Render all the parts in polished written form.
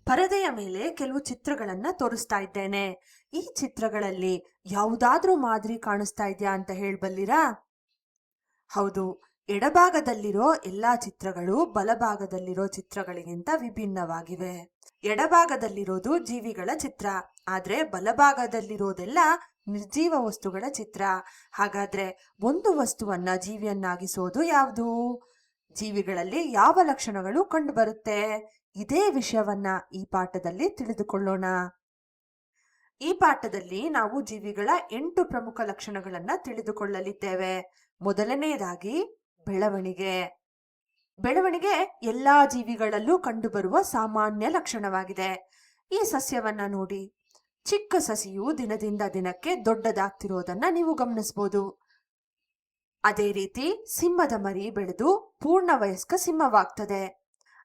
ಪರದೆಯ ಮೇಲೆ ಕೆಲವು ಚಿತ್ರಗಳನ್ನ ತೋರಿಸ್ತಾ ಇದ್ದೇನೆ. ಈ ಚಿತ್ರಗಳಲ್ಲಿ ಯಾವುದಾದ್ರೂ ಮಾದರಿ ಕಾಣಿಸ್ತಾ ಇದೆಯಾ ಅಂತ ಹೇಳಬಲ್ಲಿರಾ? ಹೌದು, ಎಡಭಾಗದಲ್ಲಿರೋ ಎಲ್ಲಾ ಚಿತ್ರಗಳು ಬಲಭಾಗದಲ್ಲಿರೋ ಚಿತ್ರಗಳಿಗಿಂತ ವಿಭಿನ್ನವಾಗಿವೆ. ಎಡಭಾಗದಲ್ಲಿರೋದು ಜೀವಿಗಳ ಚಿತ್ರ, ಆದ್ರೆ ಬಲಭಾಗದಲ್ಲಿರೋದೆಲ್ಲ ನಿರ್ಜೀವ ವಸ್ತುಗಳ ಚಿತ್ರ. ಹಾಗಾದ್ರೆ ಒಂದು ವಸ್ತುವನ್ನ ಜೀವಿಯನ್ನಾಗಿಸೋದು ಯಾವುದು? ಜೀವಿಗಳಲ್ಲಿ ಯಾವ ಲಕ್ಷಣಗಳು ಕಂಡುಬರುತ್ತೆ? ಇದೇ ವಿಷಯವನ್ನ ಈ ಪಾಠದಲ್ಲಿ ತಿಳಿದುಕೊಳ್ಳೋಣ. ಈ ಪಾಠದಲ್ಲಿ ನಾವು ಜೀವಿಗಳ 8 ಪ್ರಮುಖ ಲಕ್ಷಣಗಳನ್ನ ತಿಳಿದುಕೊಳ್ಳಲಿದ್ದೇವೆ. ಮೊದಲನೆಯದಾಗಿ ಬೆಳವಣಿಗೆ. ಬೆಳವಣಿಗೆ ಎಲ್ಲಾ ಜೀವಿಗಳಲ್ಲೂ ಕಂಡುಬರುವ ಸಾಮಾನ್ಯ ಲಕ್ಷಣವಾಗಿದೆ. ಈ ಸಸ್ಯವನ್ನ ನೋಡಿ. ಚಿಕ್ಕ ಸಸಿಯು ದಿನದಿಂದ ದಿನಕ್ಕೆ ದೊಡ್ಡದಾಗ್ತಿರೋದನ್ನ ನೀವು ಗಮನಿಸಬಹುದು. ಅದೇ ರೀತಿ ಸಿಂಹದ ಮರಿ ಬೆಳೆದು ಪೂರ್ಣ ವಯಸ್ಕ ಸಿಂಹವಾಗ್ತದೆ.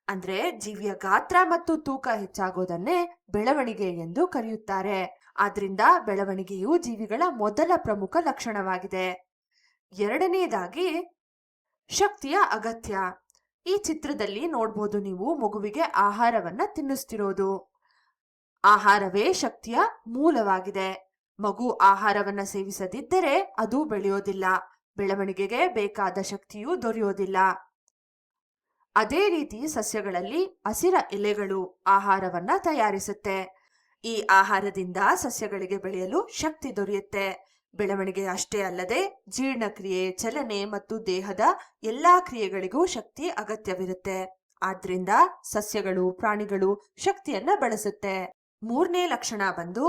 ಅಂದ್ರೆ ಜೀವಿಯ ಗಾತ್ರ ಮತ್ತು ತೂಕ ಹೆಚ್ಚಾಗೋದನ್ನೇ ಬೆಳವಣಿಗೆ ಎಂದು ಕರೆಯುತ್ತಾರೆ. ಆದ್ರಿಂದ ಬೆಳವಣಿಗೆಯು ಜೀವಿಗಳ ಮೊದಲ ಪ್ರಮುಖ ಲಕ್ಷಣವಾಗಿದೆ. ಎರಡನೆಯದಾಗಿ ಶಕ್ತಿಯ ಅಗತ್ಯ. ಈ ಚಿತ್ರದಲ್ಲಿ ನೋಡ್ಬೋದು ನೀವು ಮಗುವಿಗೆ ಆಹಾರವನ್ನ ತಿನ್ನಿಸ್ತಿರೋದು. ಆಹಾರವೇ ಶಕ್ತಿಯ ಮೂಲವಾಗಿದೆ. ಮಗು ಆಹಾರವನ್ನ ಸೇವಿಸದಿದ್ದರೆ ಅದು ಬೆಳೆಯೋದಿಲ್ಲ, ಬೆಳವಣಿಗೆಗೆ ಬೇಕಾದ ಶಕ್ತಿಯು ದೊರೆಯೋದಿಲ್ಲ. ಅದೇ ರೀತಿ ಸಸ್ಯಗಳಲ್ಲಿ ಹಸಿರ ಎಲೆಗಳು ಆಹಾರವನ್ನ ತಯಾರಿಸುತ್ತೆ. ಈ ಆಹಾರದಿಂದ ಸಸ್ಯಗಳಿಗೆ ಬೆಳೆಯಲು ಶಕ್ತಿ ದೊರೆಯುತ್ತೆ. ಬೆಳವಣಿಗೆ ಅಷ್ಟೇ ಅಲ್ಲದೆ ಜೀರ್ಣಕ್ರಿಯೆ, ಚಲನೆ ಮತ್ತು ದೇಹದ ಎಲ್ಲಾ ಕ್ರಿಯೆಗಳಿಗೂ ಶಕ್ತಿ ಅಗತ್ಯವಿರುತ್ತೆ. ಆದ್ರಿಂದ ಸಸ್ಯಗಳು, ಪ್ರಾಣಿಗಳು ಶಕ್ತಿಯನ್ನ ಬಳಸುತ್ತೆ. ಮೂರನೇ ಲಕ್ಷಣ ಬಂದು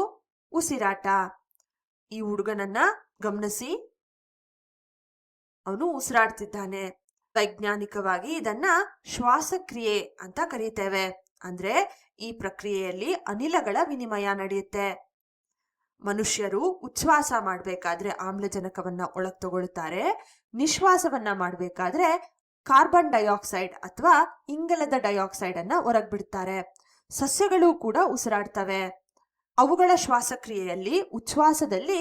ಉಸಿರಾಟ. ಈ ಹುಡುಗನನ್ನ ಗಮನಿಸಿ, ಅವನು ಉಸಿರಾಡ್ತಿದ್ದಾನೆ. ವೈಜ್ಞಾನಿಕವಾಗಿ ಇದನ್ನ ಶ್ವಾಸಕ್ರಿಯೆ ಅಂತ ಕರೀತೇವೆ. ಅಂದ್ರೆ ಈ ಪ್ರಕ್ರಿಯೆಯಲ್ಲಿ ಅನಿಲಗಳ ವಿನಿಮಯ ನಡೆಯುತ್ತೆ. ಮನುಷ್ಯರು ಉಚ್ಛ್ವಾಸ ಮಾಡಬೇಕಾದ್ರೆ ಆಮ್ಲಜನಕವನ್ನ ಒಳಗ್ ತಗೊಳ್ತಾರೆ. ನಿಶ್ವಾಸವನ್ನ ಮಾಡಬೇಕಾದ್ರೆ ಕಾರ್ಬನ್ ಡೈಆಕ್ಸೈಡ್ ಅಥವಾ ಇಂಗಾಲದ ಡೈಆಕ್ಸೈಡ್ ಅನ್ನ ಹೊರಗ್ ಬಿಡ್ತಾರೆ. ಸಸ್ಯಗಳು ಕೂಡ ಉಸಿರಾಡ್ತವೆ. ಅವುಗಳ ಶ್ವಾಸಕ್ರಿಯೆಯಲ್ಲಿ ಉಚ್ಛ್ವಾಸದಲ್ಲಿ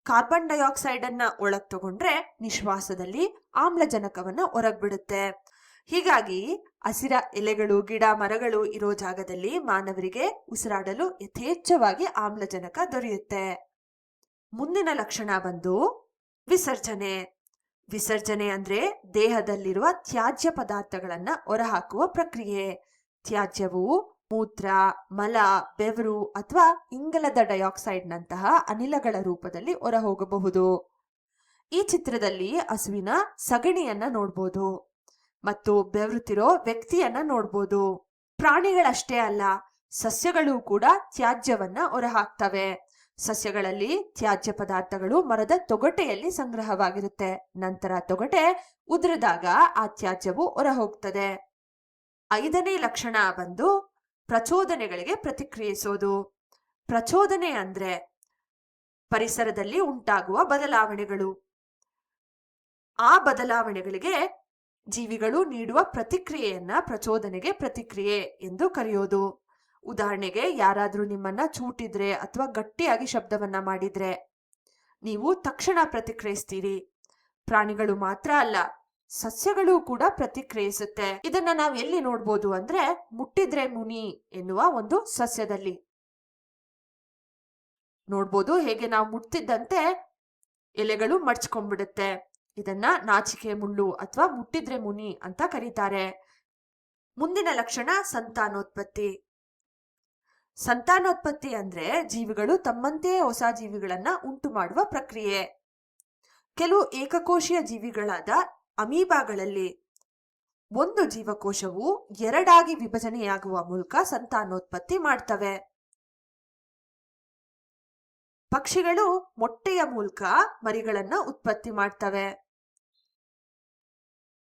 ಕಾರ್ಬನ್ ಡೈಆಕ್ಸೈಡ್ ಅನ್ನ ಒಳಗ್ ತಗೊಂಡ್ರೆ ನಿಶ್ವಾಸದಲ್ಲಿ ಆಮ್ಲಜನಕವನ್ನ ಹೊರಗ್ ಬಿಡುತ್ತೆ. ಹೀಗಾಗಿ ಹಸಿರ ಎಲೆಗಳು, ಗಿಡ, ಮರಗಳು ಇರೋ ಜಾಗದಲ್ಲಿ ಮಾನವರಿಗೆ ಉಸಿರಾಡಲು ಯಥೇಚ್ಛವಾಗಿ ಆಮ್ಲಜನಕ ದೊರೆಯುತ್ತೆ. ಮುಂದಿನ ಲಕ್ಷಣ ಬಂದು ವಿಸರ್ಜನೆ. ವಿಸರ್ಜನೆ ಅಂದ್ರೆ ದೇಹದಲ್ಲಿರುವ ತ್ಯಾಜ್ಯ ಪದಾರ್ಥಗಳನ್ನ ಹೊರಹಾಕುವ ಪ್ರಕ್ರಿಯೆ. ತ್ಯಾಜ್ಯವು ಮೂತ್ರ, ಮಲ, ಬೆವರು ಅಥವಾ ಇಂಗಾಲದ ಡೈಆಕ್ಸೈಡ್ ನಂತಹ ಅನಿಲಗಳ ರೂಪದಲ್ಲಿ ಹೊರಹೋಗಬಹುದು. ಈ ಚಿತ್ರದಲ್ಲಿ ಹಸುವಿನ ಸಗಣಿಯನ್ನ ನೋಡ್ಬೋದು ಮತ್ತು ಬೆವರುತ್ತಿರೋ ವ್ಯಕ್ತಿಯನ್ನ ನೋಡ್ಬೋದು. ಪ್ರಾಣಿಗಳಷ್ಟೇ ಅಲ್ಲ, ಸಸ್ಯಗಳು ಕೂಡ ತ್ಯಾಜ್ಯವನ್ನ ಹೊರಹಾಕ್ತವೆ. ಸಸ್ಯಗಳಲ್ಲಿ ತ್ಯಾಜ್ಯ ಪದಾರ್ಥಗಳು ಮರದ ತೊಗಟೆಯಲ್ಲಿ ಸಂಗ್ರಹವಾಗಿರುತ್ತೆ. ನಂತರ ತೊಗಟೆ ಉದುರಿದಾಗ ಆ ತ್ಯಾಜ್ಯವು ಹೊರಹೋಗ್ತದೆ. ಐದನೇ ಲಕ್ಷಣ ಬಂದು ಪ್ರಚೋದನೆಗಳಿಗೆ ಪ್ರತಿಕ್ರಿಯಿಸೋದು. ಪ್ರಚೋದನೆ ಅಂದ್ರೆ ಪರಿಸರದಲ್ಲಿ ಉಂಟಾಗುವ ಬದಲಾವಣೆಗಳು. ಆ ಬದಲಾವಣೆಗಳಿಗೆ ಜೀವಿಗಳು ನೀಡುವ ಪ್ರತಿಕ್ರಿಯೆಯನ್ನ ಪ್ರಚೋದನೆಗೆ ಪ್ರತಿಕ್ರಿಯೆ ಎಂದು ಕರೆಯೋದು. ಉದಾಹರಣೆಗೆ, ಯಾರಾದ್ರೂ ನಿಮ್ಮನ್ನ ಚೂಟಿದ್ರೆ ಅಥವಾ ಗಟ್ಟಿಯಾಗಿ ಶಬ್ದವನ್ನ ಮಾಡಿದ್ರೆ ನೀವು ತಕ್ಷಣ ಪ್ರತಿಕ್ರಿಯಿಸ್ತೀರಿ. ಪ್ರಾಣಿಗಳು ಮಾತ್ರ ಅಲ್ಲ, ಸಸ್ಯಗಳು ಕೂಡ ಪ್ರತಿಕ್ರಿಯಿಸುತ್ತೆ. ಇದನ್ನ ನಾವು ಎಲ್ಲಿ ನೋಡ್ಬೋದು ಅಂದ್ರೆ ಮುಟ್ಟಿದ್ರೆ ಮುನಿ ಎನ್ನುವ ಒಂದು ಸಸ್ಯದಲ್ಲಿ ನೋಡ್ಬೋದು. ಹೇಗೆ ನಾವು ಮುಟ್ತಿದ್ದಂತೆ ಎಲೆಗಳು ಮಡ್ಚ್ಕೊಂಡ್ಬಿಡುತ್ತೆ. ಇದನ್ನ ನಾಚಿಕೆ ಮುಳ್ಳು ಅಥವಾ ಮುಟ್ಟಿದ್ರೆ ಮುನಿ ಅಂತ ಕರೀತಾರೆ. ಮುಂದಿನ ಲಕ್ಷಣ ಸಂತಾನೋತ್ಪತ್ತಿ. ಸಂತಾನೋತ್ಪತ್ತಿ ಅಂದ್ರೆ ಜೀವಿಗಳು ತಮ್ಮಂತೆಯೇ ಹೊಸ ಜೀವಿಗಳನ್ನ ಉಂಟು ಮಾಡುವ ಪ್ರಕ್ರಿಯೆ. ಕೆಲವು ಏಕಕೋಶೀಯ ಜೀವಿಗಳಾದ ಅಮೀಬಾಗಳಲ್ಲಿ ಒಂದು ಜೀವಕೋಶವು ಎರಡಾಗಿ ವಿಭಜನೆಯಾಗುವ ಮೂಲಕ ಸಂತಾನೋತ್ಪತ್ತಿ ಮಾಡ್ತವೆ. ಪಕ್ಷಿಗಳು ಮೊಟ್ಟೆಯ ಮೂಲಕ ಮರಿಗಳನ್ನ ಉತ್ಪತ್ತಿ ಮಾಡ್ತವೆ.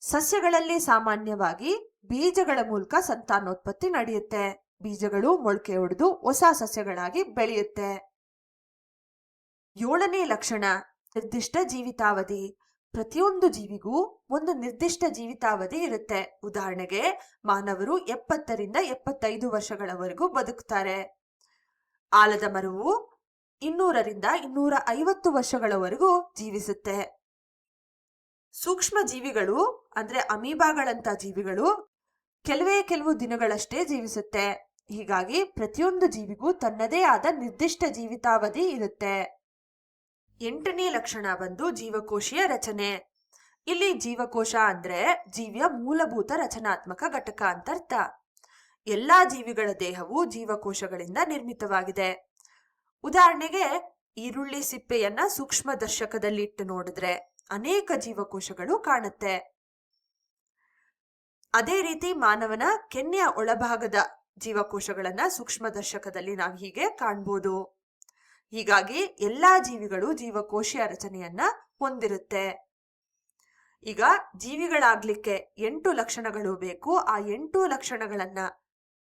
ಸಸ್ಯಗಳಲ್ಲಿ ಸಾಮಾನ್ಯವಾಗಿ ಬೀಜಗಳ ಮೂಲಕ ಸಂತಾನೋತ್ಪತ್ತಿ ನಡೆಯುತ್ತೆ. ಬೀಜಗಳು ಮೊಳಕೆ ಒಡೆದು ಹೊಸ ಸಸ್ಯಗಳಾಗಿ ಬೆಳೆಯುತ್ತೆ. ಏಳನೇ ಲಕ್ಷಣ ನಿರ್ದಿಷ್ಟ ಜೀವಿತಾವಧಿ. ಪ್ರತಿಯೊಂದು ಜೀವಿಗೂ ಒಂದು ನಿರ್ದಿಷ್ಟ ಜೀವಿತಾವಧಿ ಇರುತ್ತೆ. ಉದಾಹರಣೆಗೆ, ಮಾನವರು 70ರಿಂದ 75 ವರ್ಷಗಳವರೆಗೂ ಬದುಕ್ತಾರೆ. ಆಲದ ಮರವು 200ರಿಂದ 250 ವರ್ಷಗಳವರೆಗೂ ಜೀವಿಸುತ್ತೆ. ಸೂಕ್ಷ್ಮ ಜೀವಿಗಳು ಅಂದ್ರೆ ಅಮೀಬಾಗಳಂತ ಜೀವಿಗಳು ಕೆಲವು ದಿನಗಳಷ್ಟೇ ಜೀವಿಸುತ್ತೆ. ಹೀಗಾಗಿ ಪ್ರತಿಯೊಂದು ಜೀವಿಗೂ ತನ್ನದೇ ಆದ ನಿರ್ದಿಷ್ಟ ಜೀವಿತಾವಧಿ ಇರುತ್ತೆ. 8ನೇ ಲಕ್ಷಣ ಬಂದು ಜೀವಕೋಶೀಯ ರಚನೆ. ಇಲ್ಲಿ ಜೀವಕೋಶ ಅಂದ್ರೆ ಜೀವಿಯ ಮೂಲಭೂತ ರಚನಾತ್ಮಕ ಘಟಕ ಅಂತ ಅರ್ಥ. ಎಲ್ಲಾ ಜೀವಿಗಳ ದೇಹವು ಜೀವಕೋಶಗಳಿಂದ ನಿರ್ಮಿತವಾಗಿದೆ. ಉದಾಹರಣೆಗೆ ಈರುಳ್ಳಿ ಸಿಪ್ಪೆಯನ್ನ ಸೂಕ್ಷ್ಮ ದರ್ಶಕದಲ್ಲಿ ಇಟ್ಟು ನೋಡಿದ್ರೆ ಅನೇಕ ಜೀವಕೋಶಗಳು ಕಾಣುತ್ತೆ. ಅದೇ ರೀತಿ ಮಾನವನ ಕೆನ್ನೆಯ ಒಳಭಾಗದ ಜೀವಕೋಶಗಳನ್ನ ಸೂಕ್ಷ್ಮ ದರ್ಶಕದಲ್ಲಿ ನಾವು ಹೀಗೆ ಕಾಣ್ಬೋದು. ಹೀಗಾಗಿ ಎಲ್ಲಾ ಜೀವಿಗಳು ಜೀವಕೋಶೀಯ ರಚನೆಯನ್ನ ಹೊಂದಿರುತ್ತೆ. ಈಗ ಜೀವಿಗಳಾಗ್ಲಿಕ್ಕೆ 8 ಲಕ್ಷಣಗಳು ಬೇಕು. ಆ 8 ಲಕ್ಷಣಗಳನ್ನ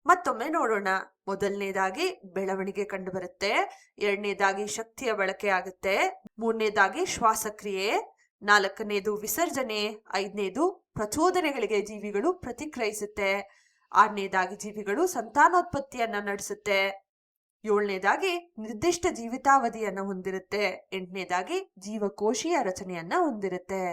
ಮತ್ತೊಮ್ಮೆ ನೋಡೋಣ. ಮೊದಲನೇದಾಗಿ ಬೆಳವಣಿಗೆ ಕಂಡು ಬರುತ್ತೆ, ಎರಡನೇದಾಗಿ ಶಕ್ತಿಯ ಬಳಕೆ ಆಗುತ್ತೆ, ಮೂರನೇದಾಗಿ ಶ್ವಾಸಕ್ರಿಯೆ, ನಾಲ್ಕನೇದು ವಿಸರ್ಜನೆ, ಐದನೇದು ಪ್ರಚೋದನೆಗಳಿಗೆ ಜೀವಿಗಳು ಪ್ರತಿಕ್ರಿಯಿಸುತ್ತೆ, ಆರನೇದಾಗಿ ಜೀವಿಗಳು ಸಂತಾನೋತ್ಪತ್ತಿಯನ್ನ ನಡೆಸುತ್ತೆ, ಏಳನೇದಾಗಿ ನಿರ್ದಿಷ್ಟ ಜೀವಿತಾವಧಿಯನ್ನ ಹೊಂದಿರುತ್ತೆ, ಎಂಟನೇದಾಗಿ ಜೀವಕೋಶೀಯ ರಚನೆಯನ್ನ ಹೊಂದಿರುತ್ತೆ.